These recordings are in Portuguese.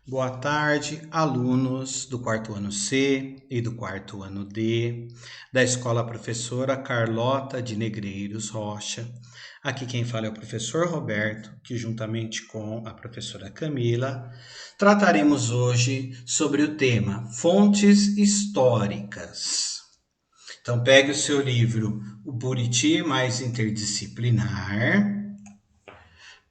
Boa tarde, alunos do quarto ano C e do quarto ano D, da Escola Professora Carlota de Negreiros Rocha. Aqui quem fala é o professor Roberto, que juntamente com a professora Camila, trataremos hoje sobre o tema Fontes Históricas. Então pegue o seu livro O Buriti Mais Interdisciplinar,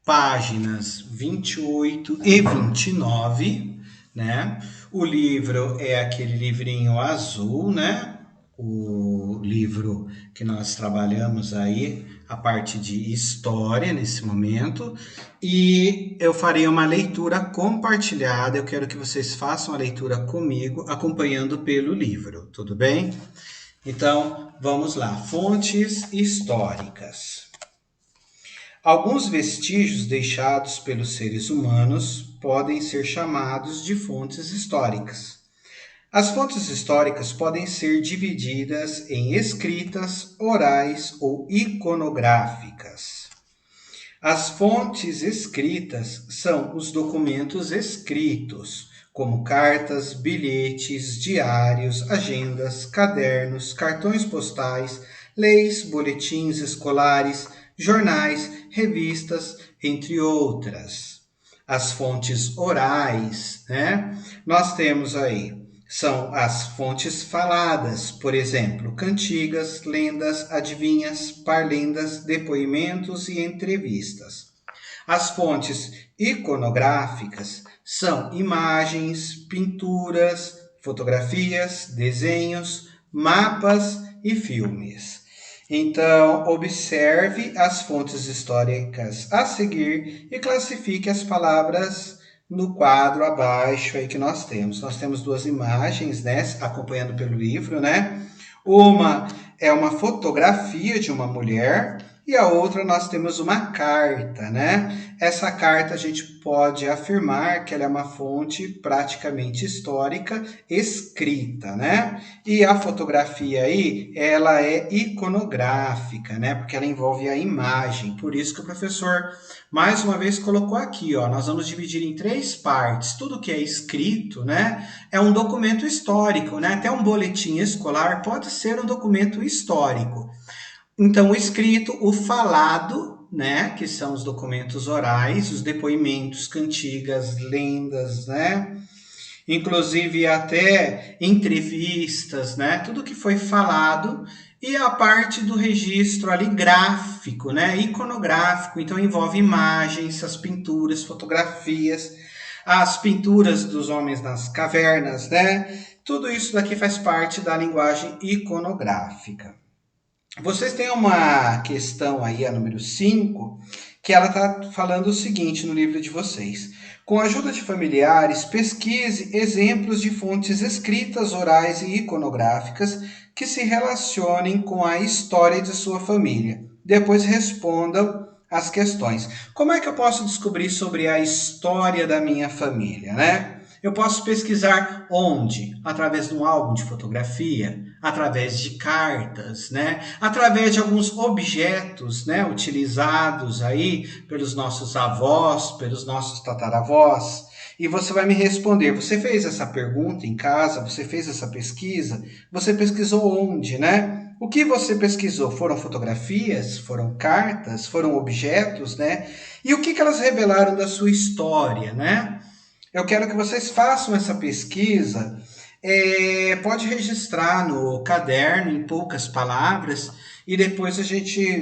páginas 28 e 29, né? O livro é aquele livrinho azul, né? O livro que nós trabalhamos aí, a parte de história nesse momento, e eu farei uma leitura compartilhada. Eu quero que vocês façam a leitura comigo, acompanhando pelo livro, tudo bem? Então, vamos lá. Fontes históricas. Alguns vestígios deixados pelos seres humanos podem ser chamados de fontes históricas. As fontes históricas podem ser divididas em escritas, orais ou iconográficas. As fontes escritas são os documentos escritos, como cartas, bilhetes, diários, agendas, cadernos, cartões postais, leis, boletins escolares, jornais, revistas, entre outras. As fontes orais, né? Nós temos aí, são as fontes faladas, por exemplo, cantigas, lendas, adivinhas, parlendas, depoimentos e entrevistas. As fontes iconográficas são imagens, pinturas, fotografias, desenhos, mapas e filmes. Então, observe as fontes históricas a seguir e classifique as palavras no quadro abaixo aí que nós temos. Nós temos duas imagens, né, acompanhando pelo livro, né? Uma é uma fotografia de uma mulher e a outra nós temos uma carta, né? Essa carta a gente pode afirmar que ela é uma fonte praticamente histórica escrita, né? E a fotografia aí, ela é iconográfica, né? Porque ela envolve a imagem. Por isso que o professor, mais uma vez, colocou aqui, ó. Nós vamos dividir em três partes. Tudo que é escrito, né? É um documento histórico, né? Até um boletim escolar pode ser um documento histórico. Então, o escrito, o falado, né, que são os documentos orais, os depoimentos, cantigas, lendas, né, inclusive até entrevistas, né, tudo que foi falado, e a parte do registro ali gráfico, né, iconográfico, então envolve imagens, as pinturas, fotografias, as pinturas dos homens nas cavernas, né, tudo isso daqui faz parte da linguagem iconográfica. Vocês têm uma questão aí, a número 5, que ela está falando o seguinte no livro de vocês. Com a ajuda de familiares, pesquise exemplos de fontes escritas, orais e iconográficas que se relacionem com a história de sua família. Depois respondam as questões. Como é que eu posso descobrir sobre a história da minha família, né? Eu posso pesquisar onde? Através de um álbum de fotografia, através de cartas, né? Através de alguns objetos, né, utilizados aí pelos nossos avós, pelos nossos tataravós. E você vai me responder, você fez essa pergunta em casa, você fez essa pesquisa, você pesquisou onde, né? O que você pesquisou? Foram fotografias? Foram cartas? Foram objetos, né? E o que elas revelaram da sua história, né? Eu quero que vocês façam essa pesquisa. Pode registrar no caderno em poucas palavras e depois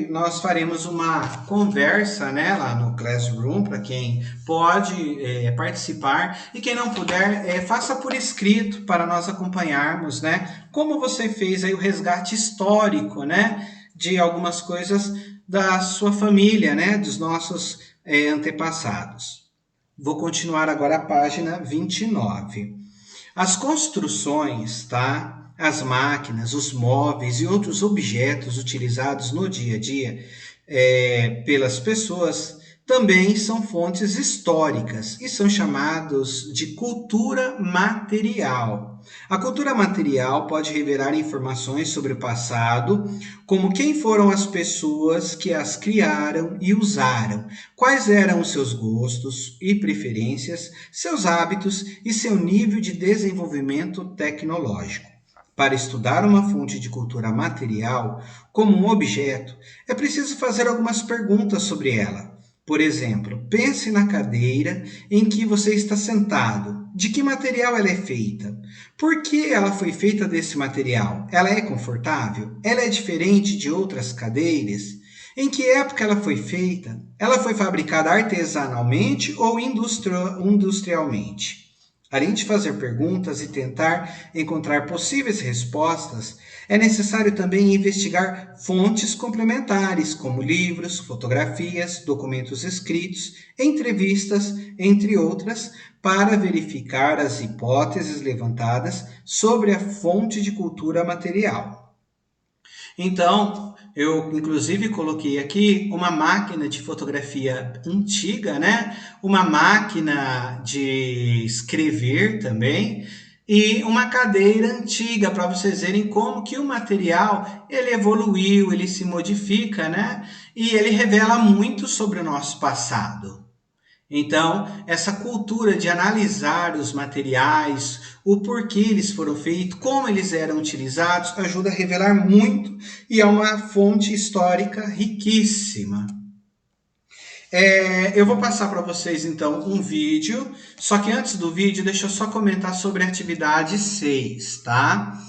nós faremos uma conversa, né, lá no Classroom para quem pode participar e quem não puder faça por escrito para nós acompanharmos, né, como você fez aí o resgate histórico, né, de algumas coisas da sua família, né, dos nossos antepassados. Vou continuar agora a página 29. As construções, tá? As máquinas, os móveis e outros objetos utilizados no dia a dia pelas pessoas também são fontes históricas e são chamados de cultura material. A cultura material pode revelar informações sobre o passado, como quem foram as pessoas que as criaram e usaram, quais eram os seus gostos e preferências, seus hábitos e seu nível de desenvolvimento tecnológico. Para estudar uma fonte de cultura material como um objeto, é preciso fazer algumas perguntas sobre ela. Por exemplo, pense na cadeira em que você está sentado. De que material ela é feita? Por que ela foi feita desse material? Ela é confortável? Ela é diferente de outras cadeiras? Em que época ela foi feita? Ela foi fabricada artesanalmente ou industrialmente? Além de fazer perguntas e tentar encontrar possíveis respostas, é necessário também investigar fontes complementares, como livros, fotografias, documentos escritos, entrevistas, entre outras, para verificar as hipóteses levantadas sobre a fonte de cultura material. Então, eu inclusive coloquei aqui uma máquina de fotografia antiga, né? Uma máquina de escrever também e uma cadeira antiga para vocês verem como que o material ele evoluiu, ele se modifica, né? E ele revela muito sobre o nosso passado. Então, essa cultura de analisar os materiais, o porquê eles foram feitos, como eles eram utilizados, ajuda a revelar muito e é uma fonte histórica riquíssima. Eu vou passar para vocês então um vídeo, só que antes do vídeo, deixa eu só comentar sobre a atividade 6, tá?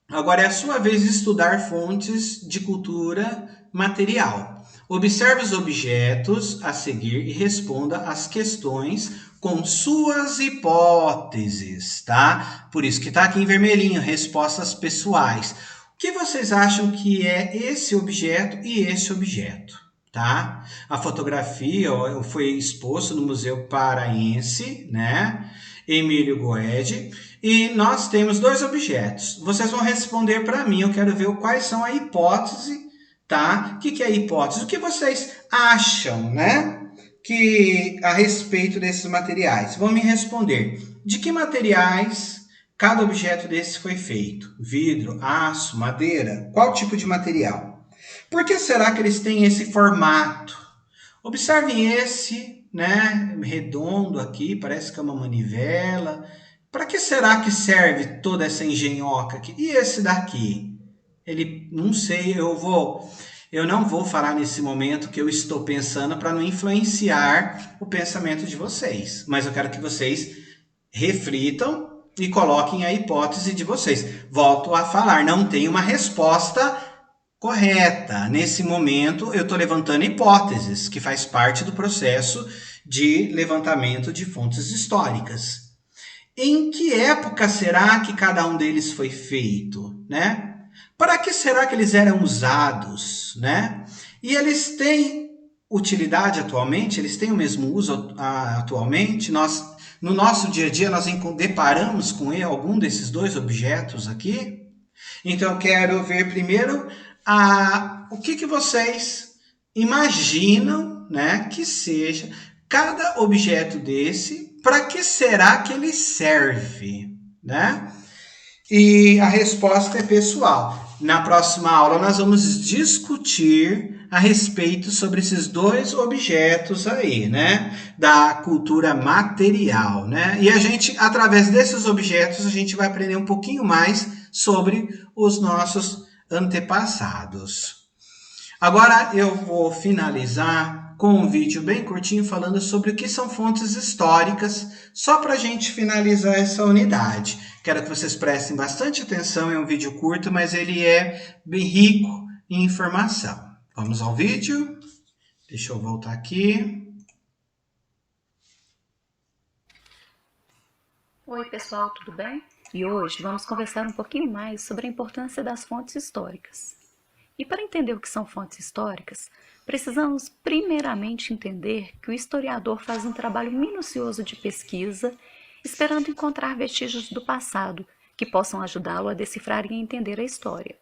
Agora é a sua vez de estudar fontes de cultura material. Observe os objetos a seguir e responda as questões com suas hipóteses, tá? Por isso que tá aqui em vermelhinho, respostas pessoais. O que vocês acham que é esse objeto e esse objeto, tá? A fotografia foi exposta no Museu Paraense, né? Emílio Goede. E nós temos dois objetos. Vocês vão responder para mim, eu quero ver quais são a hipótese, tá? O que é a hipótese? O que vocês acham, né? Que a respeito desses materiais. Vão me responder. De que materiais cada objeto desse foi feito? Vidro, aço, madeira? Qual tipo de material? Por que será que eles têm esse formato? Observem esse, né? Redondo aqui, parece que é uma manivela. Para que será que serve toda essa engenhoca aqui? E esse daqui? Ele, não sei, eu não vou falar nesse momento que eu estou pensando para não influenciar o pensamento de vocês. Mas eu quero que vocês reflitam e coloquem a hipótese de vocês. Volto a falar, não tem uma resposta correta. Nesse momento, eu estou levantando hipóteses, que faz parte do processo de levantamento de fontes históricas. Em que época será que cada um deles foi feito, né? Para que será que eles eram usados, né? E eles têm utilidade atualmente? Eles têm o mesmo uso atualmente? No nosso dia a dia, nós deparamos com algum desses dois objetos aqui? Então, eu quero ver primeiro o que vocês imaginam, né, que seja cada objeto desse. Para que será que ele serve, né? E a resposta é pessoal. Na próxima aula nós vamos discutir a respeito sobre esses dois objetos aí, né? Da cultura material, né? E a gente, através desses objetos, a gente vai aprender um pouquinho mais sobre os nossos antepassados. Agora eu vou finalizar com um vídeo bem curtinho falando sobre o que são fontes históricas, só para a gente finalizar essa unidade. Quero que vocês prestem bastante atenção, é um vídeo curto, mas ele é bem rico em informação. Vamos ao vídeo? Deixa eu voltar aqui. Oi pessoal, tudo bem? E hoje vamos conversar um pouquinho mais sobre a importância das fontes históricas. E para entender o que são fontes históricas, precisamos primeiramente entender que o historiador faz um trabalho minucioso de pesquisa, esperando encontrar vestígios do passado que possam ajudá-lo a decifrar e entender a história.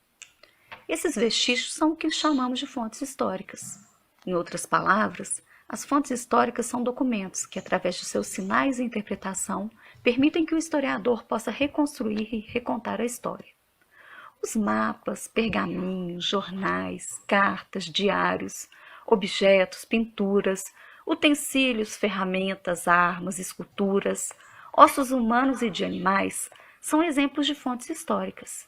Esses vestígios são o que chamamos de fontes históricas. Em outras palavras, As fontes históricas são documentos que, através de seus sinais e interpretação, permitem que o historiador possa reconstruir e recontar a história. Os mapas, pergaminhos, jornais, cartas, diários, objetos, pinturas, utensílios, ferramentas, armas, esculturas, ossos humanos e de animais são exemplos de fontes históricas.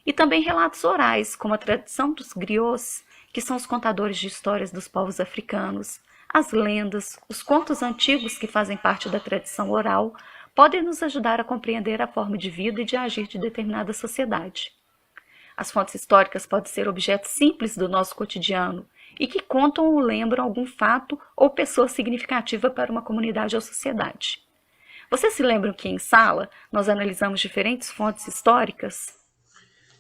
E também relatos orais, como a tradição dos griots, que são os contadores de histórias dos povos africanos, as lendas, os contos antigos que fazem parte da tradição oral, podem nos ajudar a compreender a forma de vida e de agir de determinada sociedade. As fontes históricas podem ser objetos simples do nosso cotidiano e que contam ou lembram algum fato ou pessoa significativa para uma comunidade ou sociedade. Vocês se lembram que em sala nós analisamos diferentes fontes históricas?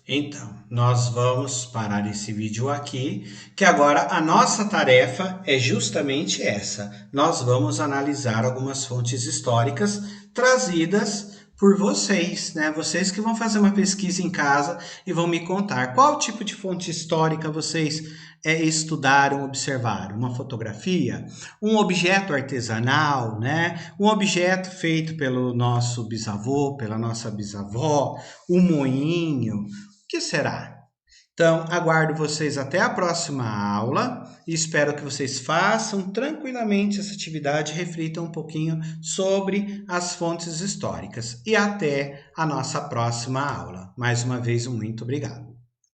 Então, nós vamos parar esse vídeo aqui, que agora a nossa tarefa é justamente essa. Nós vamos analisar algumas fontes históricas trazidas por vocês, né? Vocês que vão fazer uma pesquisa em casa e vão me contar qual tipo de fonte histórica vocês estudaram, observaram. Uma fotografia, um objeto artesanal, né? Um objeto feito pelo nosso bisavô, pela nossa bisavó, um moinho. O que será? Então, aguardo vocês até a próxima aula e espero que vocês façam tranquilamente essa atividade, reflitam um pouquinho sobre as fontes históricas. E até a nossa próxima aula. Mais uma vez, muito obrigado.